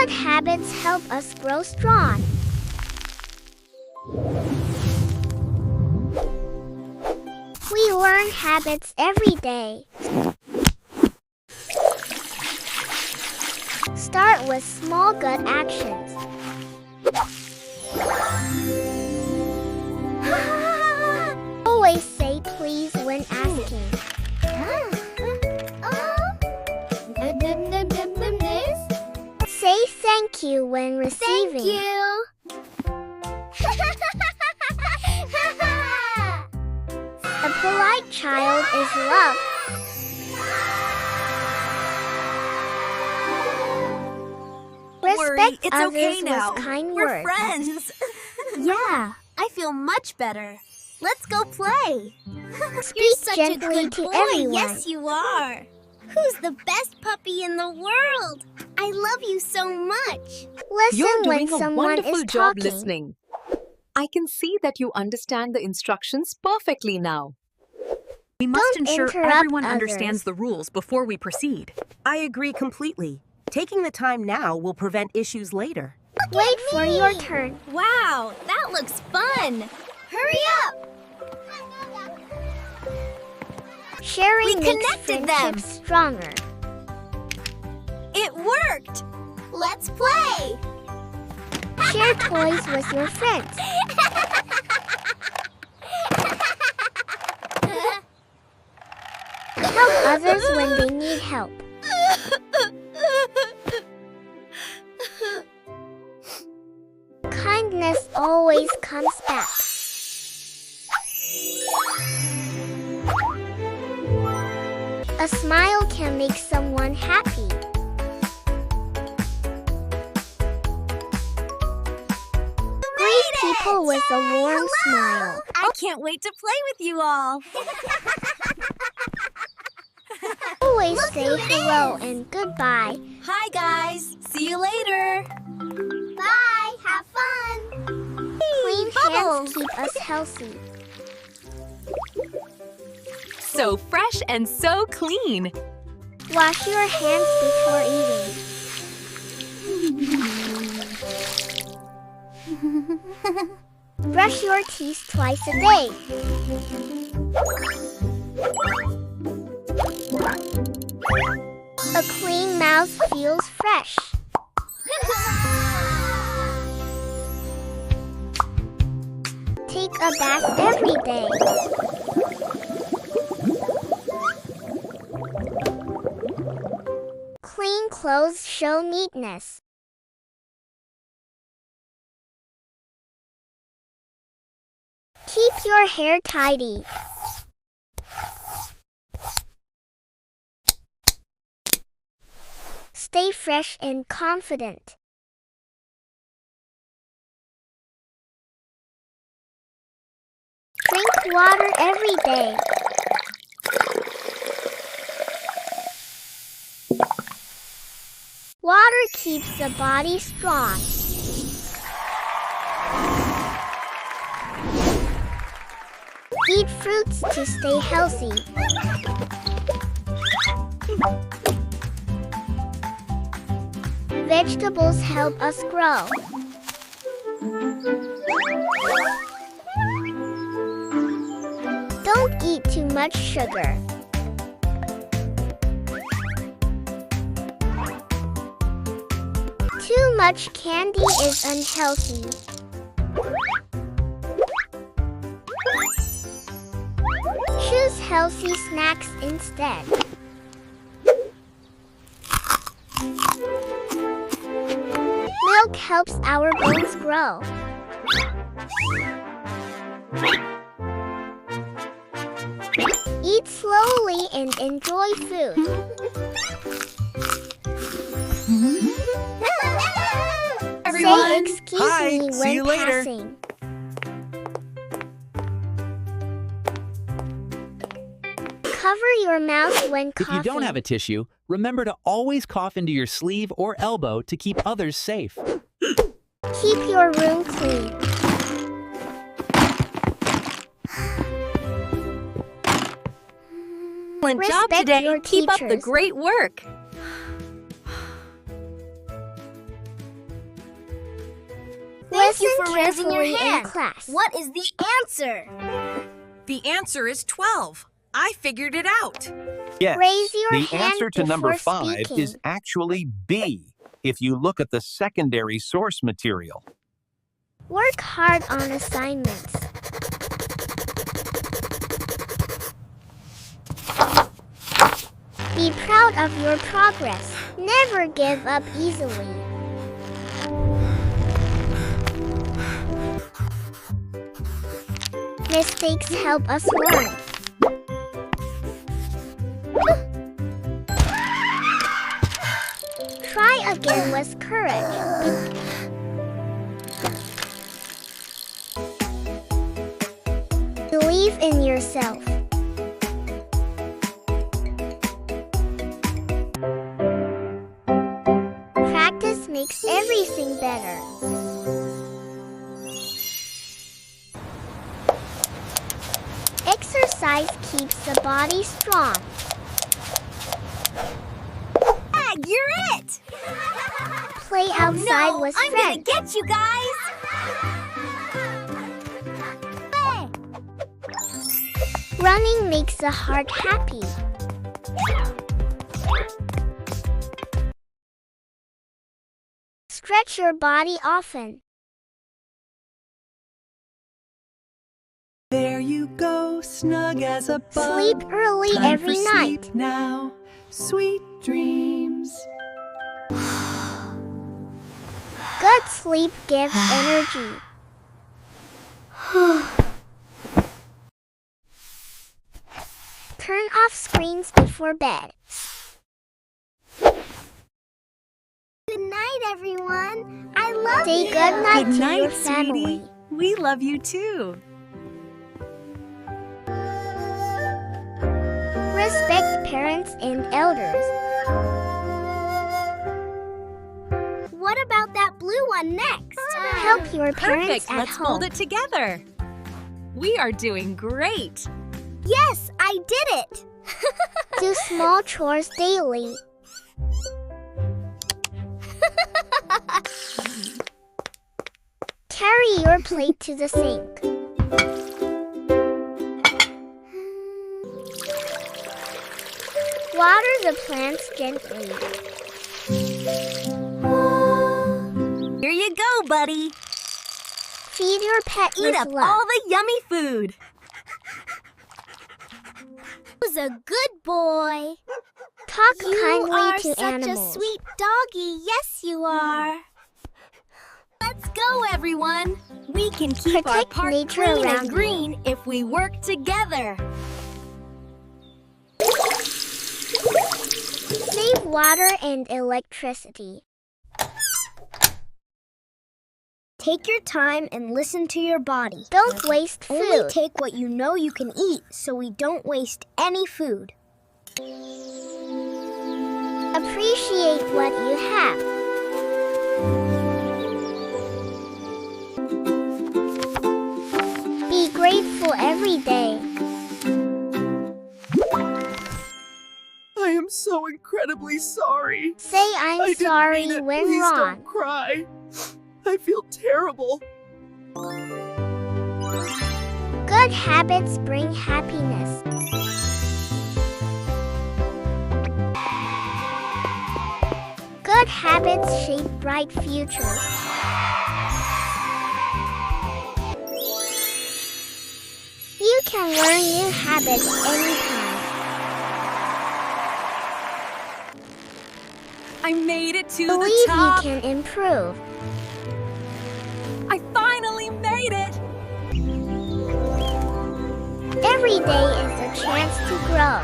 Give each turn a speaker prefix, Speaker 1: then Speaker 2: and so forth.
Speaker 1: Good habits help us grow strong. We learn habits every day. Start with small good actions. Always say please when asking. Say thank you when receiving.
Speaker 2: Thank you.
Speaker 1: A polite child is loved. Respect
Speaker 3: It's
Speaker 1: others
Speaker 3: okay now.
Speaker 1: with kind
Speaker 3: We're
Speaker 1: words.
Speaker 3: friends.
Speaker 2: Yeah, I feel much better. Let's go play.
Speaker 1: Speak
Speaker 2: You're such a
Speaker 1: gently
Speaker 2: good
Speaker 1: to
Speaker 2: boy.
Speaker 1: everyone.
Speaker 2: Yes, you are. Who's the best puppy in the world? I love you so much.
Speaker 1: Listen
Speaker 4: You're
Speaker 1: when
Speaker 4: doing a
Speaker 1: someone
Speaker 4: wonderful
Speaker 1: is
Speaker 4: job
Speaker 1: talking.
Speaker 4: listening. I can see that you understand the instructions perfectly now.
Speaker 3: We must
Speaker 1: Don't
Speaker 3: ensure
Speaker 1: interrupt
Speaker 3: everyone
Speaker 1: others.
Speaker 3: understands the rules before we proceed.
Speaker 5: I agree completely. Taking the time now will prevent issues later.
Speaker 1: Wait for your turn.
Speaker 2: Wow, that looks fun. Hurry up.
Speaker 1: Sharing
Speaker 2: We
Speaker 1: makes
Speaker 2: connected them.
Speaker 1: friendships stronger.
Speaker 2: It worked. Let's play.
Speaker 1: Share toys with your friends. Help others when they need help. Kindness always comes back. A smile can make someone happy. Greet people with a warm smile.
Speaker 2: I can't wait to play with you all.
Speaker 1: Always say hello and goodbye.
Speaker 2: Hi, guys. See you later. Bye. Have fun.
Speaker 1: Clean hands
Speaker 2: Bubbles.
Speaker 1: keep us healthy.
Speaker 4: So fresh and so clean.
Speaker 1: Wash your hands before eating. Brush your teeth twice a day. A clean mouth feels fresh. Take a bath every day. Clean clothes show neatness. Keep your hair tidy. Stay fresh and confident. Drink water every day. Water keeps the body strong. Eat fruits to stay healthy. Vegetables help us grow. Don't eat too much sugar. Too much candy is unhealthy. Choose healthy snacks instead. Milk helps our bones grow. Eat slowly and enjoy food. Say excuse
Speaker 5: Hi,
Speaker 1: me
Speaker 5: see
Speaker 1: when
Speaker 5: you later.
Speaker 1: passing. Cover your mouth when
Speaker 6: If
Speaker 1: coughing.
Speaker 6: you don't have a tissue, remember to always cough into your sleeve or elbow to keep others safe.
Speaker 1: Keep your room clean.
Speaker 3: Excellent job
Speaker 1: Respect
Speaker 3: today.
Speaker 1: your
Speaker 3: Keep up the
Speaker 1: teachers.
Speaker 3: great work.
Speaker 2: Thank you for raising your
Speaker 1: carefully in
Speaker 2: hand.
Speaker 1: class.
Speaker 2: What is the answer?
Speaker 7: The answer is 12. I figured it out.
Speaker 8: Yes,
Speaker 1: Raise your
Speaker 8: the
Speaker 1: hand
Speaker 8: answer to number
Speaker 1: before
Speaker 8: 5
Speaker 1: speaking.
Speaker 8: is actually B, if you look at the secondary source material.
Speaker 1: Work hard on assignments. Be proud of your progress. Never give up easily. Mistakes help us learn. Try again with courage. Believe in yourself. Practice makes everything better. Exercise keeps the body strong.
Speaker 2: Dad, you're it!
Speaker 1: Play outside
Speaker 2: No,
Speaker 1: with
Speaker 2: I'm gonna
Speaker 1: friends.
Speaker 2: get you guys! Hey!
Speaker 1: Running makes the heart happy. Stretch your body often.
Speaker 9: There you go, snug as a bug.
Speaker 1: Sleep early
Speaker 9: Time
Speaker 1: every
Speaker 9: for
Speaker 1: night.
Speaker 9: sleep now, sweet dreams.
Speaker 1: Good sleep gives energy. Turn off screens before bed.
Speaker 2: Good night, everyone. I love
Speaker 1: Say
Speaker 2: you.
Speaker 1: good night
Speaker 9: Good
Speaker 1: to
Speaker 9: night,
Speaker 1: your family.
Speaker 9: sweetie. We love you too.
Speaker 1: Respect parents and elders.
Speaker 2: What about that blue one next?
Speaker 1: Help your parents
Speaker 4: Perfect.
Speaker 1: at
Speaker 4: Let's
Speaker 1: home.
Speaker 4: fold it together. We are doing great.
Speaker 2: Yes, I did it.
Speaker 1: Do small chores daily. Carry your plate to the sink. Water the plants gently.
Speaker 7: Here you go, buddy.
Speaker 1: Feed your pet
Speaker 7: Eat
Speaker 1: with
Speaker 7: up
Speaker 1: love.
Speaker 7: all the yummy food.
Speaker 2: Who's a good boy?
Speaker 1: Talk
Speaker 2: You
Speaker 1: kindly
Speaker 2: are
Speaker 1: to
Speaker 2: such
Speaker 1: animals.
Speaker 2: a sweet doggy. Yes, you are.
Speaker 7: Let's go, everyone. We can keep our
Speaker 1: Protect
Speaker 7: park
Speaker 1: nature
Speaker 7: clean
Speaker 1: around
Speaker 7: and
Speaker 1: you.
Speaker 7: green if we work together.
Speaker 1: Save water and electricity.
Speaker 2: Take your time and listen to your body.
Speaker 1: Don't waste
Speaker 2: Only
Speaker 1: food.
Speaker 2: take what you know you can eat so we don't waste any food.
Speaker 1: Appreciate what you have. Be grateful every day.
Speaker 10: I am so incredibly sorry.
Speaker 1: Say
Speaker 10: I
Speaker 1: I'm
Speaker 10: didn't
Speaker 1: sorry
Speaker 10: mean it.
Speaker 1: when
Speaker 10: Please
Speaker 1: wrong.
Speaker 10: don't cry. I feel terrible.
Speaker 1: Good habits bring happiness. Good habits shape bright futures. You can learn new habits anytime.
Speaker 4: I made it to
Speaker 1: Believe
Speaker 4: the top.
Speaker 1: you can improve.
Speaker 4: I finally made it.
Speaker 1: Every day is a chance to grow.